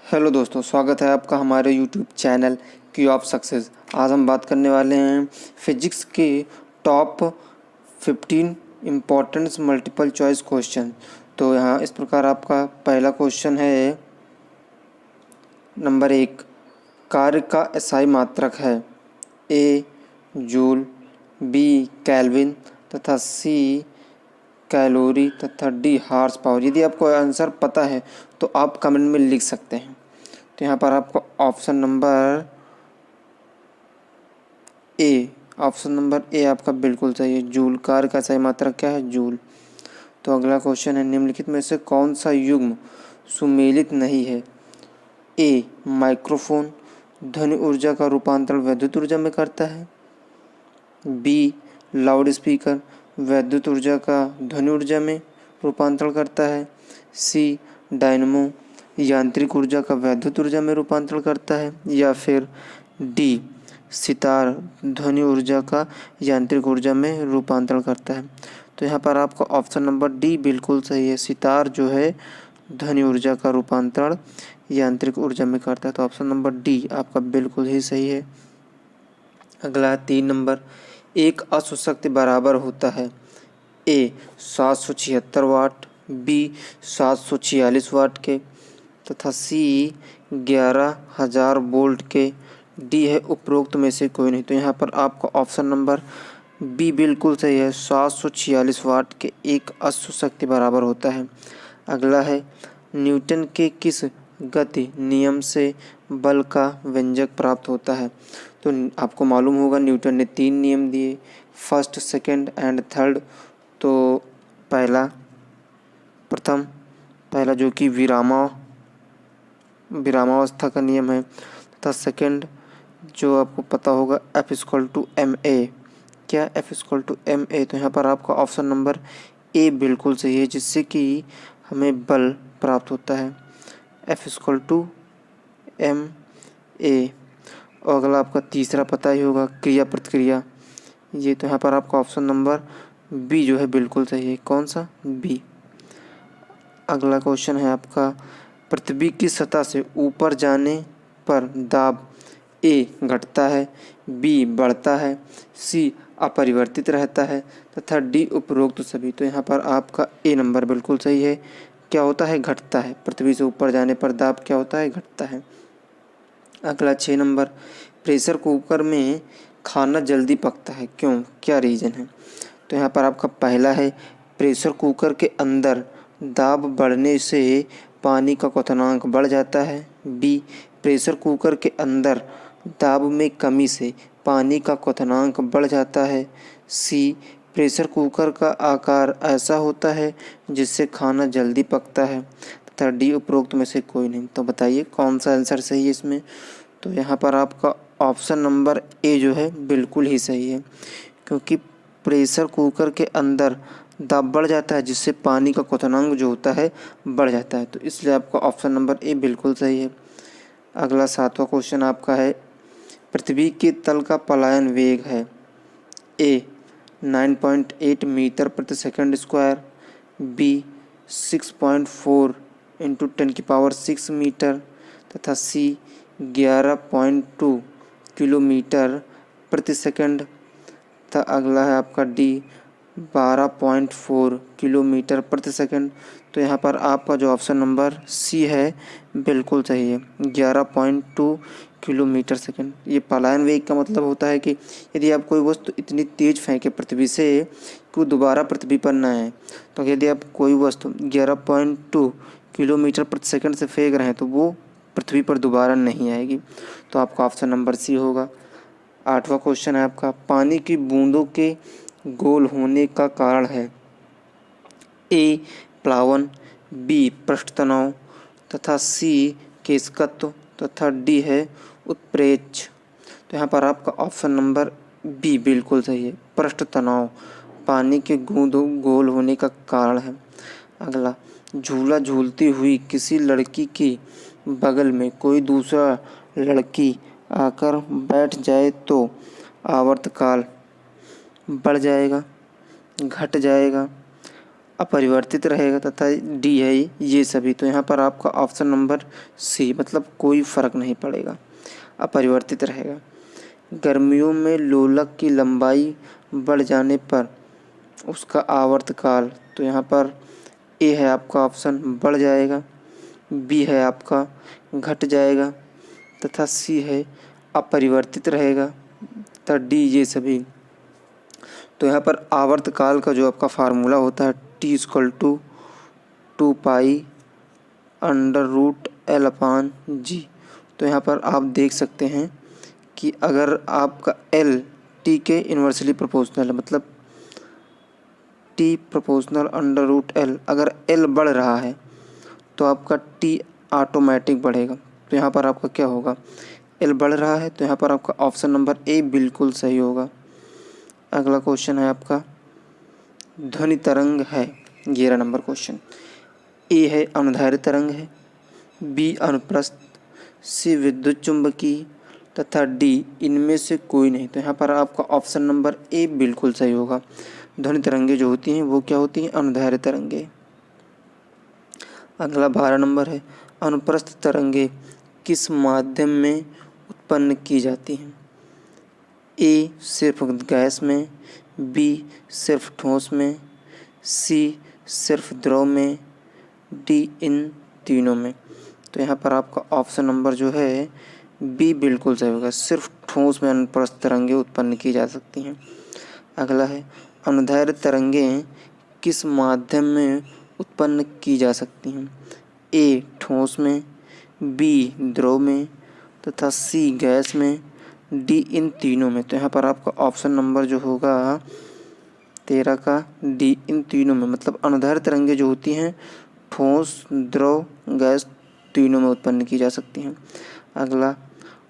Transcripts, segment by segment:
Hello दोस्तों, स्वागत है आपका हमारे यूट्यूब चैनल की ऑफ सक्सेस। आज हम बात करने वाले हैं फिजिक्स के top 15 important multiple choice question. तो यहाँ इस प्रकार आपका पहला क्वेश्चन है नंबर 1। कार्य का एसआई मात्रक है ए जूल, बी केल्विन तथा सी कैलोरी तथा डी हार्स पावर। यदि आपको आंसर पता है तो आप कमेंट में लिख सकते हैं। तो यहाँ पर आपको ऑप्शन नंबर ए आपका बिल्कुल सही है, जूल। कार्य का सही मात्रक क्या है? जूल। तो अगला क्वेश्चन है, निम्नलिखित में से कौन सा युग्म सुमेलित नहीं है? ए माइक्रोफोन ध्वनि ऊर्जा का रूपांतरण विद्युत ऊर्जा में करता है, बी लाउड स्पीकर विद्युत ऊर्जा का ध्वनि ऊर्जा में रूपांतरण करता है, सी डायनमो यांत्रिक ऊर्जा का विद्युत ऊर्जा में रूपांतरण करता है, या फिर डी सितार ध्वनि ऊर्जा का यांत्रिक ऊर्जा में रूपांतरण करता है। तो यहाँ पर आपका ऑप्शन नंबर डी बिल्कुल सही है, सितार जो है ध्वनि ऊर्जा का रूपांतरण यांत्रिक ऊर्जा में करता है। तो ऑप्शन नंबर डी आपका बिल्कुल ही सही है। अगला 3 नंबर, एक अश्वशक्ति बराबर होता है ए 776 वाट, बी 746 वाट के तथा सी 11,000 वोल्ट के, डी है उपरोक्त में से कोई नहीं। तो यहाँ पर आपका ऑप्शन नंबर बी बिल्कुल सही है, 746 वाट के एक अश्वशक्ति बराबर होता है। अगला है, न्यूटन के किस गति नियम से बल का व्यंजक प्राप्त होता है? तो आपको मालूम होगा न्यूटन ने 3 नियम दिए, फर्स्ट सेकंड एंड थर्ड। तो पहला जो कि विरामावस्था का नियम है, तथा सेकंड जो आपको पता होगा F=ma। क्या F=ma? तो यहाँ पर आपका ऑप्शन नंबर ए बिल्कुल सही है, जिससे कि हमें बल प्राप्त होता है, F=ma। और अगला आपका तीसरा पता ही होगा, क्रिया प्रतिक्रिया। ये तो यहाँ पर आपका ऑप्शन नंबर बी जो है बिल्कुल सही है। कौन सा? बी। अगला क्वेश्चन है आपका, पृथ्वी की सतह से ऊपर जाने पर दाब ए घटता है, बी बढ़ता है, सी अपरिवर्तित रहता है तथा डी उपरोक्त सभी। तो यहाँ पर आपका ए नंबर बिल्कुल सही है। क्या होता है? घटता है। पृथ्वी से ऊपर जाने पर दाब क्या होता है? घटता है। अगला 6 नंबर, प्रेशर कुकर में खाना जल्दी पकता है, क्यों? क्या रीज़न है? तो यहाँ पर आपका पहला है, प्रेशर कुकर के अंदर दाब बढ़ने से पानी का क्वथनांक बढ़ जाता है, बी प्रेशर कुकर के अंदर दाब में कमी से पानी का क्वथनांक बढ़ जाता है, सी प्रेशर कुकर का आकार ऐसा होता है जिससे खाना जल्दी पकता है तथा डी उपरोक्त में से कोई नहीं। तो बताइए कौन सा आंसर सही है इसमें? तो यहाँ पर आपका ऑप्शन नंबर ए जो है बिल्कुल ही सही है, क्योंकि प्रेशर कुकर के अंदर दाब बढ़ जाता है जिससे पानी का क्वथनांक जो होता है बढ़ जाता है। तो इसलिए आपका ऑप्शन नंबर ए बिल्कुल सही है। अगला 7वां क्वेश्चन आपका है, पृथ्वी के तल का पलायन वेग है ए 9.8 मीटर प्रति second square, B 6.4 into 10⁶ metre तथा सी 11.2 किलोमीटर प्रति सेकंड तथा अगला है आपका डी 12.4 किलोमीटर प्रति सेकंड। तो यहाँ पर आपका जो ऑप्शन नंबर सी है बिल्कुल सही है, 11.2 किलोमीटर सेकंड। ये पलायन वेग का मतलब होता है कि यदि आप कोई वस्तु इतनी तेज फेंके पृथ्वी से कि वो दोबारा पृथ्वी पर न आए, तो यदि आप कोई वस्तु 11.2 किलोमीटर प्रति सेकंड से फेंक रहे हैं तो वो पृथ्वी पर दोबारा नहीं आएगी। तो आपका ऑप्शन नंबर सी होगा। 8वां क्वेश्चन है आपका, पानी की बूंदों के गोल होने का कारण है ए प्लावन, बी पृष्ठ तनाव तथा सी केशकत्व तथा डी है उत्प्रेक्ष। तो यहाँ पर आपका ऑप्शन नंबर बी बिल्कुल सही है, पृष्ठ तनाव पानी के बूंदों गोल होने का कारण है। अगला, झूला झूलती हुई किसी लड़की की बगल में कोई दूसरा लड़की आकर बैठ जाए तो आवर्तकाल बढ़ जाएगा, घट जाएगा, अपरिवर्तित रहेगा, तथा डी है ये सभी। तो यहाँ पर आपका ऑप्शन नंबर सी, मतलब कोई फर्क नहीं पड़ेगा, अपरिवर्तित रहेगा। गर्मियों में लोलक की लंबाई बढ़ जाने पर उसका आवर्तकाल, तो यहाँ पर ए है आपका ऑप्शन बढ़ जाएगा, बी है आपका घट जाएगा, तथा सी है अपरिवर्तित रहेगा, तथा डी ये सभी। तो यहाँ पर आवर्तकाल का जो आपका फार्मूला होता है टी इक्वल टू 2π√L/G। तो यहाँ पर आप देख सकते हैं कि अगर आपका L टी के इन्वर्सली प्रोपोर्शनल है, मतलब टी प्रोपोर्शनल √L, अगर L बढ़ रहा है तो आपका टी ऑटोमेटिक बढ़ेगा। तो यहाँ पर आपका क्या होगा, L बढ़ रहा है, तो यहाँ पर आपका ऑप्शन नंबर ए बिल्कुल सही होगा। अगला क्वेश्चन है आपका ध्वनि तरंग है 11 नंबर क्वेश्चन। ए है अनुदैर्ध्य तरंग है, बी अनुप्रस्थ, सी विद्युत चुंबकीय, तथा डी इनमें से कोई नहीं। तो यहाँ पर आपका ऑप्शन नंबर ए बिल्कुल सही होगा। ध्वनि तरंगे जो होती हैं वो क्या होती हैं, अनुदैर्ध्य तरंगे। अगला 12 नंबर है अनुप्रस्थ तरंगे किस माध्यम में उत्पन्न की जाती हैं। ए सिर्फ गैस में, बी सिर्फ ठोस में, सी सिर्फ द्रव में, डी इन तीनों में। तो यहाँ पर आपका ऑप्शन नंबर जो है बी बिल्कुल सही होगा, सिर्फ ठोस में अनुप्रस्थ तरंगे उत्पन्न की जा सकती हैं। अगला है अनुदैर्ध्य तरंगें किस माध्यम में उत्पन्न की जा सकती हैं। ए ठोस में, बी द्रव में, तथा सी गैस में, डी इन तीनों में। तो यहाँ पर आपका ऑप्शन नंबर जो होगा 13 का डी इन तीनों में, मतलब अनुदैर्ध्य तरंगे जो होती हैं ठोस, द्रव, गैस तीनों में उत्पन्न की जा सकती हैं। अगला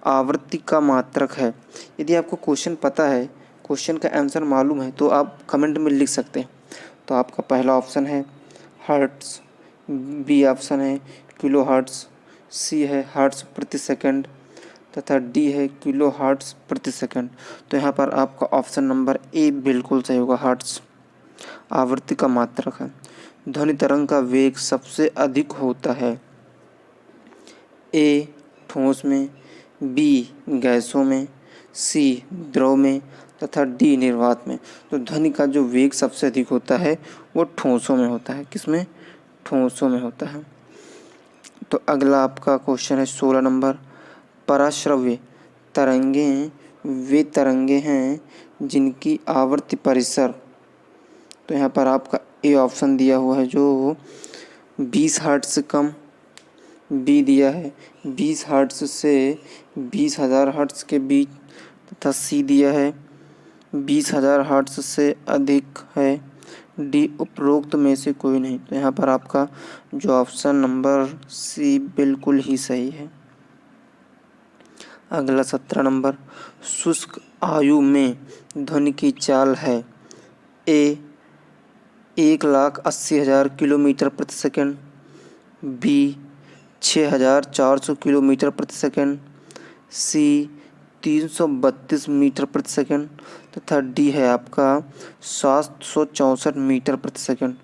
आवृत्ति का मात्रक है। यदि आपको क्वेश्चन पता है, क्वेश्चन का आंसर मालूम है, तो आप कमेंट में लिख सकते हैं। तो आपका पहला ऑप्शन है हर्ट्स, बी ऑप्शन है किलो हर्ट्स, सी है हर्ट्स प्रति सेकंड, तथा डी है किलो हर्ट्स प्रति सेकंड। तो यहाँ पर आपका ऑप्शन नंबर ए बिल्कुल सही होगा, हर्ट्स आवृत्ति का मात्रक है। ध्वनि तरंग का वेग सबसे अधिक होता है ए ठोस में, बी गैसों में, सी द्रव में, तथा डी निर्वात में। तो ध्वनि का जो वेग सबसे अधिक होता है वो ठोसों में होता है। किसमें, ठोसों में होता है। तो अगला आपका क्वेश्चन है 16 नंबर पराश्रव्य तरंगें वे तरंगे हैं जिनकी आवर्ती परिसर, तो यहाँ पर आपका ए ऑप्शन दिया हुआ है जो 20 हर्ट्ज से कम, बी दिया है 20 हर्ट्ज से 20,000 हर्ट्ज के बीच, तथा सी दिया है 20,000 हर्ट्ज से अधिक है, डी उपरोक्त में से कोई नहीं। तो यहाँ पर आपका जो ऑप्शन नंबर सी बिल्कुल ही सही है। अगला 17 नंबर शुष्क आयु में ध्वनि की चाल है ए 1,80,000 किलोमीटर प्रति सेकंड, बी 6,400 किलोमीटर प्रति सेकंड, सी 332 मीटर प्रति सेकंड, तथा डी है आपका 764 मीटर प्रति सेकंड।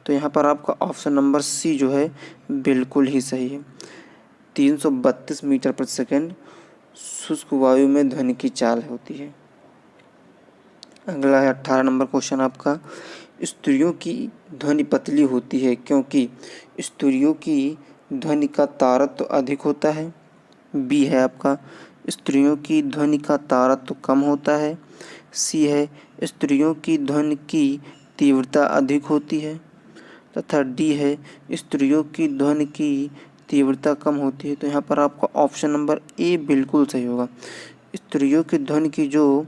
तो यहाँ पर आपका ऑप्शन नंबर सी जो है बिल्कुल ही सही है। 332 मीटर प्रति सेकंड शुष्क वायु में ध्वनि की चाल होती है। अगला है 18 नंबर क्वेश्चन आपका स्त्रियों की ध्वनि पतली होती है क्योंकि स्त्रियों की ध्वनि का तारत्व अधिक होता है। बी है आपका स्त्रियों की ध्वनि का तारत्व कम होता है। सी है स्त्रियों की ध्वनि की तीव्रता अधिक होती है, तथा डी है स्त्रियों की ध्वनि की तीव्रता कम होती है। तो यहाँ पर आपका ऑप्शन नंबर ए बिल्कुल सही होगा। स्त्रियों की ध्वनि की जो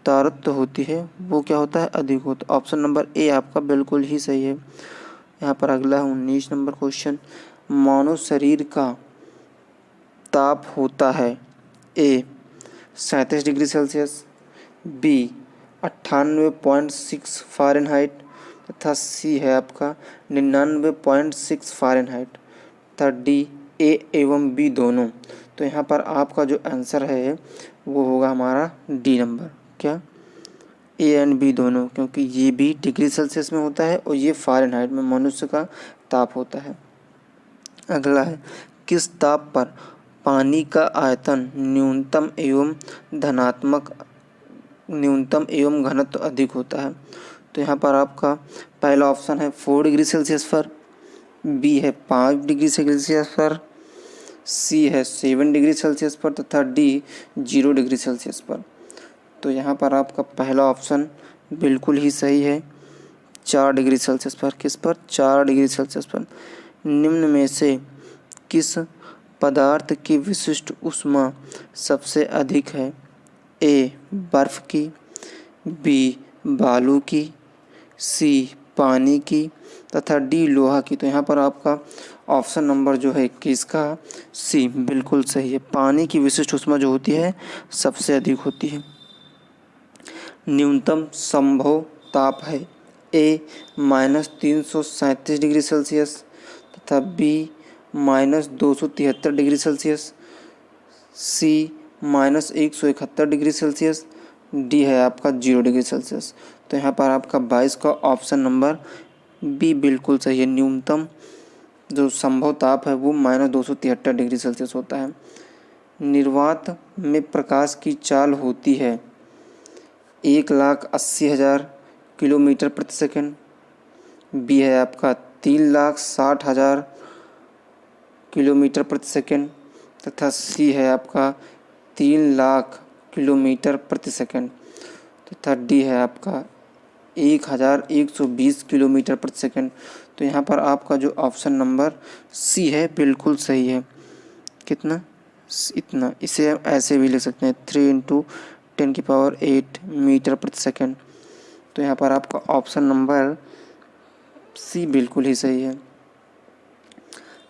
तारत्व होती है वो क्या होता है, अधिक होता है। ऑप्शन नंबर ए आपका बिल्कुल ही सही है। यहाँ पर अगला 19 नंबर क्वेश्चन मानव शरीर का ताप होता है ए 37 डिग्री सेल्सियस, बी 98.6 फ़ारेनहाइट, तथा सी है आपका 99.6 फ़ारेनहाइट, तथा डी ए एवं बी दोनों। तो यहाँ पर आपका जो आंसर है वो होगा हमारा डी नंबर, क्या ए एंड बी दोनों, क्योंकि ये भी डिग्री सेल्सियस में होता है और ये फ़ारेनहाइट में मनुष्य का ताप होता है। अगला है, किस ताप पर पानी का आयतन न्यूनतम एवं घनत्व अधिक होता है? तो यहाँ पर आपका पहला ऑप्शन है 4 डिग्री सेल्सियस पर, बी है 5 डिग्री सेल्सियस पर, सी है 7 डिग्री सेल्सियस पर तथा डी 0 डिग्री सेल्सियस पर। तो यहाँ पर आपका पहला ऑप्शन बिल्कुल ही सही है, 4 डिग्री सेल्सियस पर। किस पर? 4 डिग्री सेल्सियस पर। निम्न में से किस पदार्थ की विशिष्ट ऊष्मा सबसे अधिक है? ए बर्फ़ की, बी बालू की, सी पानी की तथा डी लोहा की। तो यहाँ पर आपका ऑप्शन नंबर जो है किसका? सी बिल्कुल सही है। पानी की विशिष्ट ऊष्मा जो होती है सबसे अधिक होती है। न्यूनतम संभव ताप है ए -337 डिग्री सेल्सियस तथा बी -273 डिग्री सेल्सियस, सी -171 डिग्री सेल्सियस, डी है आपका 0 डिग्री सेल्सियस। तो यहाँ पर आपका 22 का ऑप्शन नंबर बी बिल्कुल सही है। न्यूनतम जो संभव ताप है वो -273 डिग्री सेल्सियस होता है। निर्वात में प्रकाश की चाल होती है 1,80,000 किलोमीटर प्रति सेकंड, बी है आपका 3,60,000 किलोमीटर प्रति सेकंड तथा सी है आपका 3,00,000 किलोमीटर प्रति सेकंड तथा डी है आपका 1,120 किलोमीटर प्रति सेकंड। तो यहाँ पर आपका जो ऑप्शन नंबर सी है बिल्कुल सही है। कितना? इतना। इसे हम ऐसे भी लिख सकते हैं 3 × 10⁸ मीटर प्रति सेकंड। तो यहाँ पर आपका ऑप्शन नंबर सी बिल्कुल ही सही है।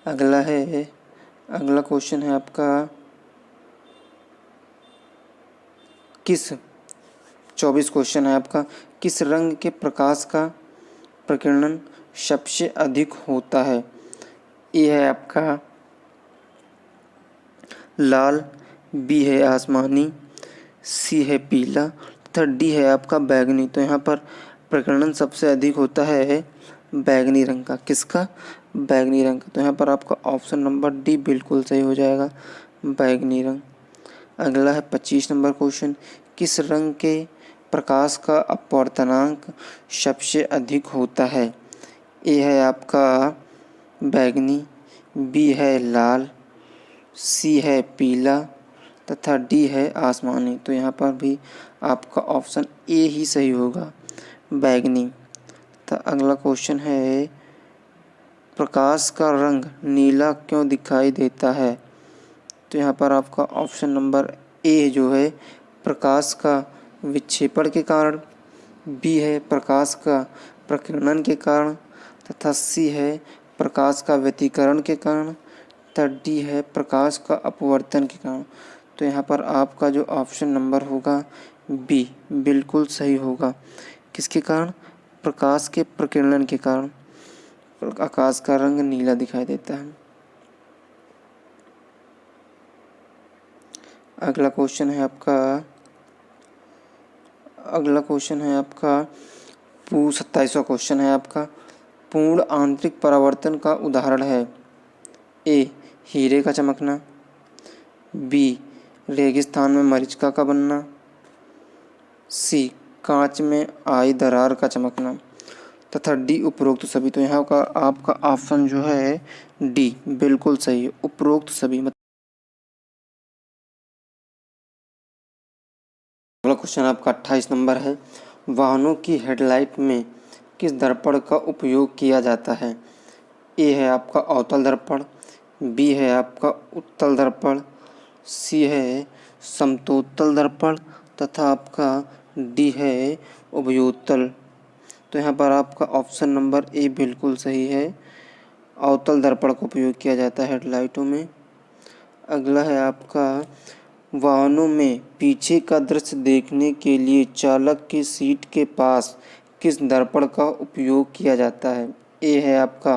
अगला क्वेश्चन है आपका, किस 24 क्वेश्चन है आपका, किस रंग के प्रकाश का प्रकीर्णन सबसे अधिक होता है? ए है आपका लाल, बी है आसमानी, सी है पीला तथा डी है आपका बैगनी। तो यहाँ पर प्रकीर्णन सबसे अधिक होता है बैगनी रंग का। किसका? बैगनी रंग का। तो यहाँ पर आपका ऑप्शन नंबर डी बिल्कुल सही हो जाएगा, बैगनी रंग। अगला है 25 नंबर क्वेश्चन, किस रंग के प्रकाश का अपवर्तनांक सबसे अधिक होता है? ए है आपका बैगनी, बी है लाल, सी है पीला तथा डी है आसमानी। तो यहाँ पर भी आपका ऑप्शन ए ही सही होगा, बैगनी। तो अगला क्वेश्चन है, प्रकाश का रंग नीला क्यों दिखाई देता है? तो यहाँ पर आपका ऑप्शन नंबर ए जो है प्रकाश का विक्षेपण के कारण, बी है प्रकाश का प्रकीर्णन के कारण तथा सी है प्रकाश का व्यतिकरण के कारण तथा डी है प्रकाश का अपवर्तन के कारण। तो यहाँ पर आपका जो ऑप्शन नंबर होगा बी बिल्कुल सही होगा। किसके कारण? प्रकाश के प्रकीर्णन के कारण आकाश का रंग नीला दिखाई देता है। अगला क्वेश्चन है आपका 27वां क्वेश्चन है आपका, पूर्ण आंतरिक परावर्तन का उदाहरण है? ए हीरे का चमकना, बी रेगिस्तान में मरीचिका का बनना, सी कांच में आई दरार का चमकना तथा डी उपरोक्त सभी। तो यहाँ का आपका ऑप्शन जो है डी बिल्कुल सही है, उपरोक्त सभी। अगला क्वेश्चन आपका 28 नंबर है, वाहनों की हेडलाइट में किस दर्पण का उपयोग किया जाता है? ए है आपका अवतल दर्पण, बी है आपका उत्तल दर्पण, सी है समतोत्तल दर्पण तथा आपका डी है उभयोत्तल। तो यहाँ पर आपका ऑप्शन नंबर ए बिल्कुल सही है, अवतल दर्पण का उपयोग किया जाता है हेडलाइटों में। अगला है आपका, वाहनों में पीछे का दृश्य देखने के लिए चालक की सीट के पास किस दर्पण का उपयोग किया जाता है? ए है आपका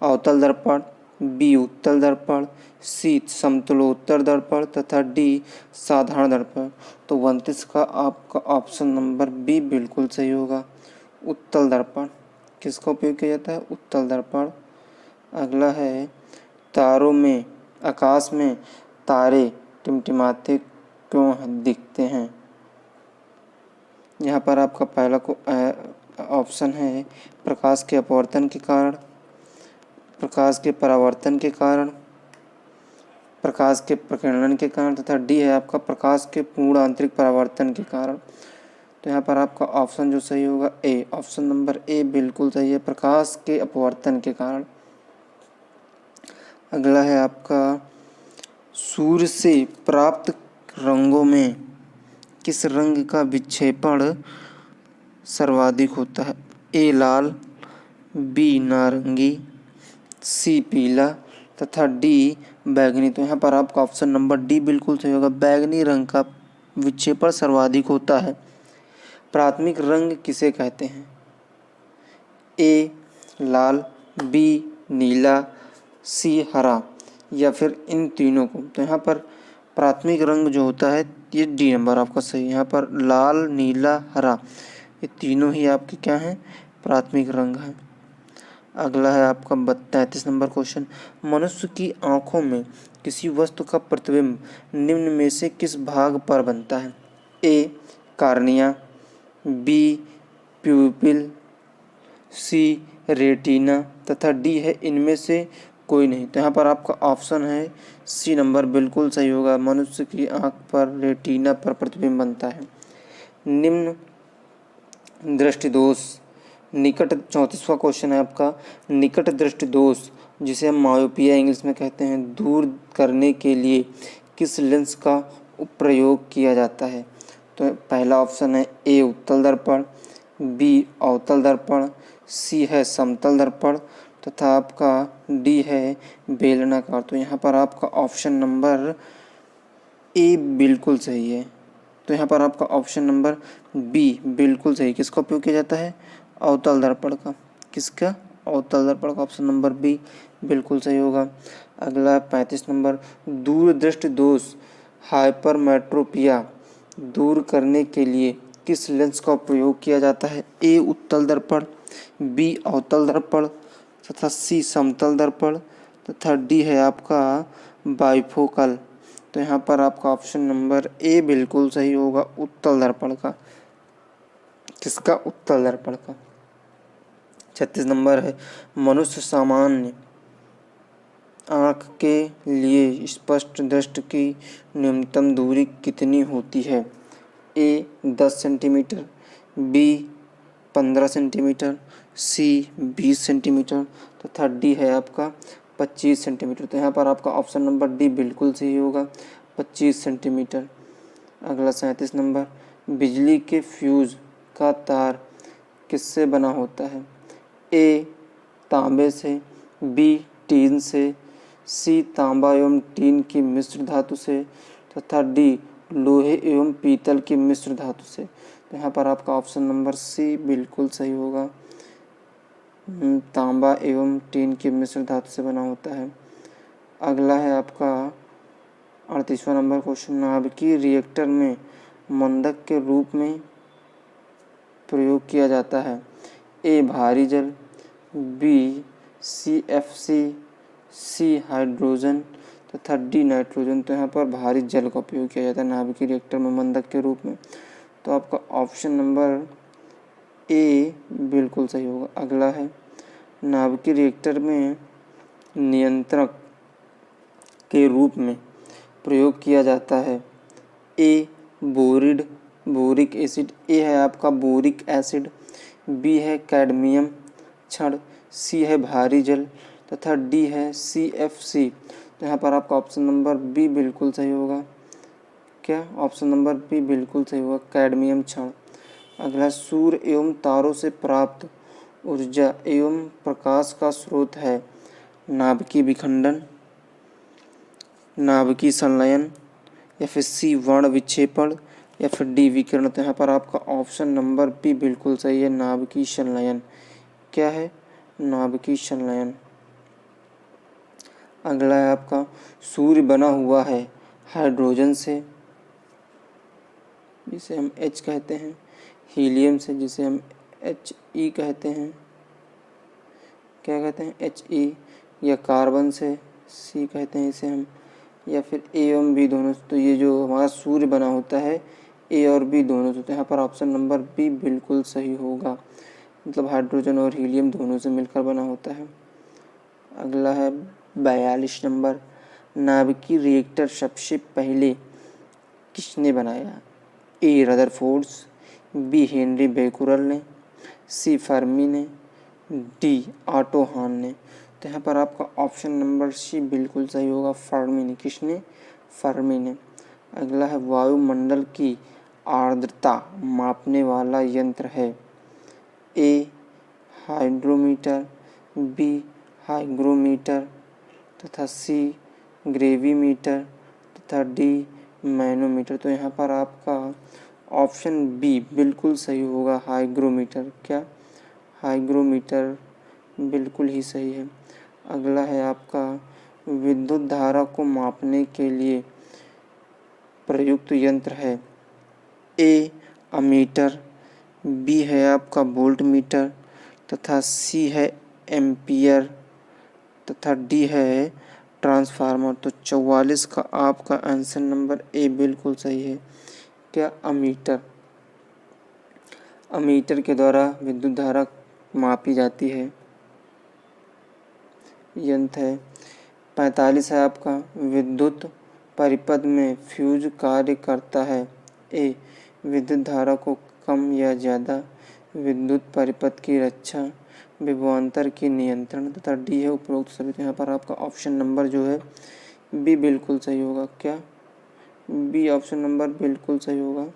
अवतल दर्पण, बी उत्तल दर्पण, सी समतलोत्तर दर्पण तथा डी साधारण दर्पण। तो 29 का आपका ऑप्शन नंबर बी बिल्कुल सही होगा, उत्तल दर्पण। किसका उपयोग किया जाता है? उत्तल दर्पण। अगला है तारों में, आकाश में तारे टिमटिमाते क्यों दिखते हैं? यहाँ पर आपका पहला ऑप्शन है प्रकाश के अपवर्तन के कारण, प्रकाश के परावर्तन के कारण, प्रकाश के प्रकीर्णन के कारण तथा डी है आपका प्रकाश के पूर्ण आंतरिक परावर्तन के कारण। तो यहाँ पर आपका ऑप्शन जो सही होगा ए, ऑप्शन नंबर ए बिल्कुल सही है, प्रकाश के अपवर्तन के कारण। अगला है आपका सूर्य से प्राप्त रंगों में किस रंग का विक्षेपण सर्वाधिक होता है? ए लाल, बी नारंगी, सी पीला तथा डी बैगनी। तो यहाँ पर आपका ऑप्शन नंबर डी बिल्कुल सही होगा, बैगनी रंग का विक्षेपण सर्वाधिक होता है। प्राथमिक रंग किसे कहते हैं? ए लाल, बी नीला, सी हरा या फिर इन तीनों को। तो यहाँ पर प्राथमिक रंग जो होता है ये डी नंबर आपका सही। यहाँ पर लाल, नीला, हरा ये तीनों ही आपके क्या हैं? प्राथमिक रंग हैं। अगला है आपका 33 नंबर क्वेश्चन, मनुष्य की आंखों में किसी वस्तु का प्रतिबिंब निम्न में से किस भाग पर बनता है? ए कार्निया, बी प्यूपिल, सी रेटिना तथा डी है इनमें से कोई नहीं। तो यहाँ पर आपका ऑप्शन है सी नंबर बिल्कुल सही होगा, मनुष्य की आंख पर रेटिना पर प्रतिबिंब बनता है। निम्न दृष्टि दोष निकट, 34वां क्वेश्चन है आपका, निकट दृष्टि दोष जिसे हम मायोपिया इंग्लिश में कहते हैं, दूर करने के लिए किस लेंस का प्रयोग किया जाता है? तो पहला ऑप्शन है ए उत्तल दर्पण, बी अवतल दर्पण, सी है समतल दर्पण तथा आपका डी है बेलनाकार। तो यहाँ पर आपका ऑप्शन नंबर ए बिल्कुल सही है। तो यहाँ पर आपका ऑप्शन नंबर बी बिल्कुल सही। किसका उपयोग किया जाता है? अवतल दर्पण का। किसका? अवतल दर्पण का। ऑप्शन नंबर बी बिल्कुल सही होगा। अगला 35 नंबर, दूरदृष्टि दोष हाइपरमेट्रोपिया दूर करने के लिए किस लेंस का प्रयोग किया जाता है? ए उत्तल दर्पण, बी अवतल दर्पण तथा सी समतल दर्पण तथा डी है आपका बाइफोकल। तो यहाँ पर आपका ऑप्शन नंबर ए बिल्कुल सही होगा, उत्तल दर्पण का। किसका? उत्तल दर्पण का। 36 नंबर है, मनुष्य सामान्य आँख के लिए स्पष्ट दृष्टि की न्यूनतम दूरी कितनी होती है? ए 10 सेंटीमीटर, बी 15 सेंटीमीटर, सी 20 सेंटीमीटर तथा डी है आपका 25 सेंटीमीटर। तो यहाँ पर आपका ऑप्शन नंबर डी बिल्कुल सही होगा, 25 सेंटीमीटर। अगला 37 नंबर, बिजली के फ्यूज का तार किससे बना होता है? ए तांबे से, बी टीन से, सी तांबा एवं टीन की मिश्र धातु से तथा डी लोहे एवं पीतल की मिश्र धातु से। तो यहाँ पर आपका ऑप्शन नंबर सी बिल्कुल सही होगा, तांबा एवं टीन की मिश्र धातु से बना होता है। अगला है आपका 38वां नंबर क्वेश्चन, नाभिकीय रिएक्टर में मंदक के रूप में प्रयोग किया जाता है? ए भारी जल, बी CFC, सी हाइड्रोजन तथा डी नाइट्रोजन। तो यहाँ पर भारी जल का उपयोग किया जाता है नाभिकीय रिएक्टर में मंदक के रूप में। तो आपका ऑप्शन नंबर ए बिल्कुल सही होगा। अगला है नाभिकीय रिएक्टर में नियंत्रक के रूप में प्रयोग किया जाता है? ए बोरिक एसिड, ए है आपका बोरिक एसिड, बी है कैडमियम क्षण, सी है भारी जल तथा डी है CFC। तो यहाँ पर आपका ऑप्शन नंबर बी बिल्कुल सही होगा। क्या? ऑप्शन नंबर बी बिल्कुल सही होगा, कैडमियम क्षण। अगला, सूर्य एवं तारों से प्राप्त ऊर्जा एवं प्रकाश का स्रोत है? नाभिकीय विखंडन, नाभिकीय संलयन या फिर सी वर्ण विक्षेपण या फिर डी विकिरण। तो यहाँ पर आपका ऑप्शन नंबर बी बिल्कुल सही है, नाभिकीय संलयन। क्या है? नाभिकीय संलयन। अगला है आपका सूर्य बना हुआ है हाइड्रोजन से, जिसे हम H कहते हैं, हीलियम से, जिसे हम He कहते हैं, क्या कहते हैं He, या कार्बन से C कहते हैं इसे हम, या फिर A एवं B दोनों से। तो ये जो हमारा सूर्य बना होता है A और B दोनों से, तो यहाँ पर ऑप्शन नंबर B बिल्कुल सही होगा। मतलब हाइड्रोजन और हीलियम दोनों से मिलकर बना होता है। अगला है 42 नंबर, नाभिकीय रिएक्टर सबसे पहले किसने बनाया? ए रदरफोर्ड्स, बी हेनरी बेकुरल ने, सी फर्मी ने, डी ऑटो हान ने। तो यहाँ पर आपका ऑप्शन नंबर सी बिल्कुल सही होगा, फर्मी ने। किसने? फर्मी ने। अगला है वायुमंडल की आर्द्रता मापने वाला यंत्र है? ए हाइड्रोमीटर, बी हाइग्रोमीटर, तथा सी ग्रेविमीटर, तथा डी मैनोमीटर। तो यहाँ पर आपका ऑप्शन बी बिल्कुल सही होगा, हाइग्रोमीटर। क्या? हाइग्रोमीटर बिल्कुल ही सही है। अगला है आपका विद्युत धारा को मापने के लिए प्रयुक्त यंत्र है? ए अमीटर, बी है आपका वोल्ट मीटर, तथा सी है एम्पियर, तथा डी है ट्रांसफार्मर। तो 44 का आपका आंसर नंबर ए बिल्कुल सही है। क्या? अमीटर। अमीटर के द्वारा विद्युत धारा मापी जाती है, यंत्र है। 45 है आपका विद्युत परिपथ में फ्यूज कार्य करता है? ए विद्युत धारा को कम या ज़्यादा, विद्युत परिपथ की रक्षा, विभवांतर की नियंत्रण, तथा डी है उपरोक्त सभी। तो यहाँ पर आपका ऑप्शन नंबर जो है बी बिल्कुल सही होगा। क्या? बी ऑप्शन नंबर बिल्कुल सही होगा,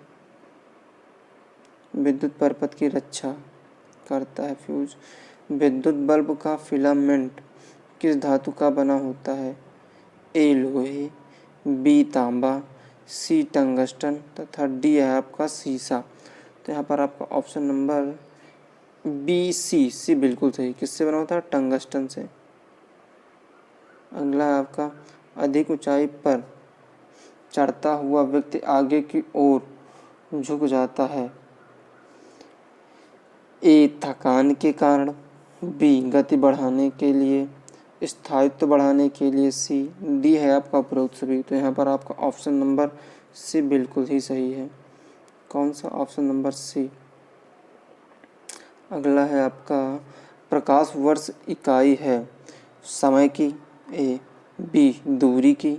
विद्युत परिपथ की रक्षा करता है फ्यूज। विद्युत बल्ब का फिलामेंट किस धातु का बना होता है? ए लोहे, बी तांबा, सी टंगस्टन, तथा डी है आपका सीसा। तो यहाँ पर आपका ऑप्शन नंबर बी सी बिल्कुल सही। किससे बना होता है? टंगस्टन से। अगला है आपका अधिक ऊंचाई पर चढ़ता हुआ व्यक्ति आगे की ओर झुक जाता है? ए थकान के कारण, बी गति बढ़ाने के लिए, स्थायित्व बढ़ाने के लिए, सी डी है आपका उपरोक्त सभी। तो यहाँ पर आपका ऑप्शन नंबर सी बिल्कुल ही सही है। कौन सा? Option number C. अगला है आपका प्रकाश वर्ष इकाई है समय की? ए बी दूरी की,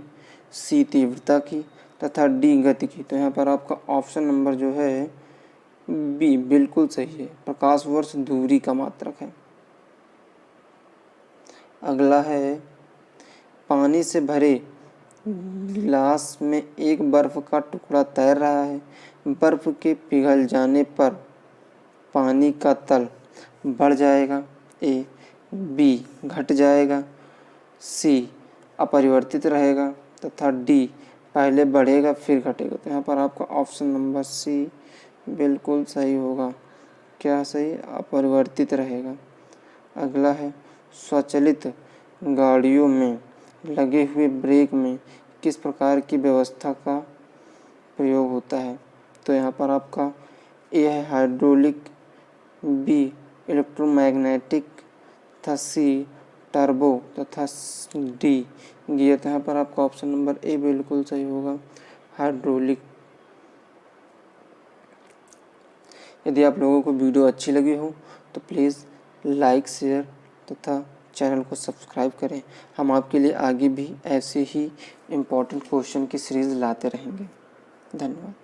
सी तीव्रता की, तथा डी गति की। तो यहाँ पर आपका ऑप्शन नंबर जो है बी बिल्कुल सही है, प्रकाश वर्ष दूरी का मात्रक है। अगला है पानी से भरे गिलास में एक बर्फ का टुकड़ा तैर रहा है, बर्फ के पिघल जाने पर पानी का तल बढ़ जाएगा? ए बी घट जाएगा, सी अपरिवर्तित रहेगा, तथा डी पहले बढ़ेगा फिर घटेगा। तो यहाँ पर आपका ऑप्शन नंबर सी बिल्कुल सही होगा। क्या सही? अपरिवर्तित रहेगा। अगला है स्वचालित गाड़ियों में लगे हुए ब्रेक में किस प्रकार की व्यवस्था का प्रयोग होता है? तो यहाँ पर आपका ए है हाइड्रोलिक, बी इलेक्ट्रोमैग्नेटिक, तथा सी टर्बो, तथा डी गियर। तो यहाँ पर आपका ऑप्शन नंबर ए बिल्कुल सही होगा, हाइड्रोलिक। यदि आप लोगों को वीडियो अच्छी लगी हो तो प्लीज़ लाइक, शेयर तथा चैनल को सब्सक्राइब करें। हम आपके लिए आगे भी ऐसे ही इम्पोर्टेंट क्वेश्चन की सीरीज़ लाते रहेंगे। धन्यवाद।